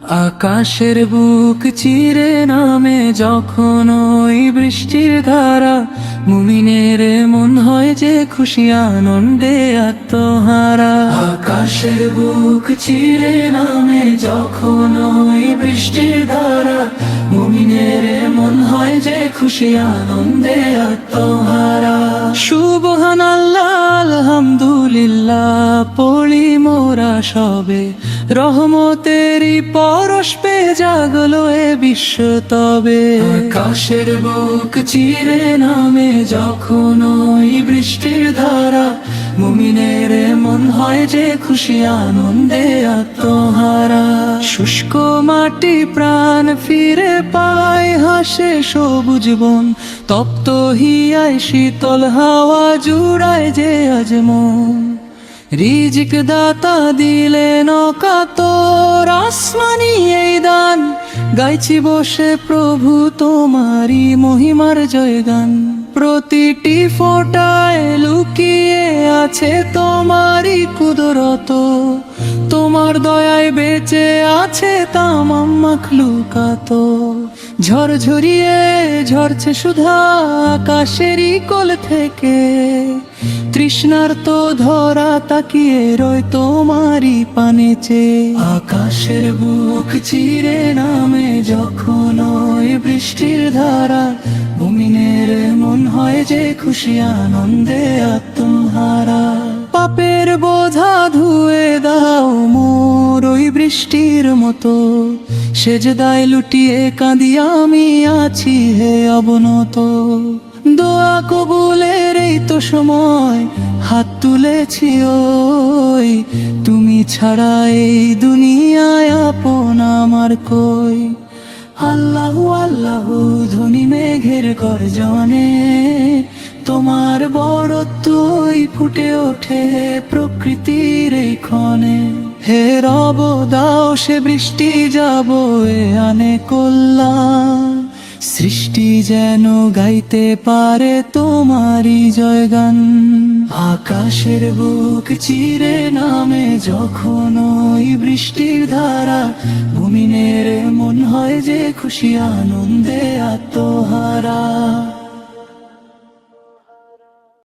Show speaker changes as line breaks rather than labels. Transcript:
আকাশের বুক চিরে নামে যখন ওই বৃষ্টির ধারা, মুমিনের মন হয় যে খুশি আনন্দে আত্মহারা। আকাশের বুক চিরে নামে যখন ওই বৃষ্টির ধারা, মুমিনের মন হয় যে খুশি আনন্দে আত্মহারা। সুবহানাল্লাহ আলহামদুলিল্লাহ পড়ি মোরা সবে, রহমতেরই পরশ পে জাগলো এ বিশ্ব তবে। আকাশের বুক চিরে নামে যখন ওই বৃষ্টির ধারা, মুমিনের মন হয় যে খুশি আনন্দে আত্মহারা। শুষ্ক মাটি প্রাণ ফিরে পায়, হাসে সবুজ বন, তপ্ত হিয়ায় শীতল হাওয়া জুড়ায় যে আজ মন। রিজিক দাতা দিলেন অকাতর আসমানি এই দান, গাইছি বসে প্রভু তোমারি মহিমার জয়গান। প্রতিটি ফোঁটায় লুকিয়ে আছে তোমারি কুদরত, তোমার দয়ায় বেঁচে আছে তামাম মাখলুকাত। ঝরঝরিয়ে ঝরছে সুধা আকাশেরই কোল থেকে, তৃষ্ণার্ত ধরা তাকিয়ে রয় তোমারি পানে চেয়ে। আকাশের বুক চিরে নামে যখন ওই বৃষ্টির ধারা, মুমিনের মন হয় যে খুশি আনন্দে আত্মহারা। পাপের বোঝা ধুয়ে দাও মোর ওই বৃষ্টির মতো, সেজদায় লুটিয়ে কাঁদি আমি আছি হে অবনত। দোয়া কবুলের এই তো সময়, হাত তুলেছি ওই, তুমি ছাড়া এই দুনিয়ায় আপন আমার কই। আল্লাহু আল্লাহু ধ্বনি মেঘের গর্জনে, তোমার বড়ত্বই ফুটে ওঠে প্রকৃতির এই ক্ষণে। হে রব দাও সে বৃষ্টি যাব এ আনে কল্যাণ, সৃষ্টি যেন গাইতে পারে তোমারি জয়গান। আকাশের বুক চিরে নামে যখন ওই বৃষ্টির ধারা, মুমিনের মন হয় যে খুশি আনন্দে আত্মহারা।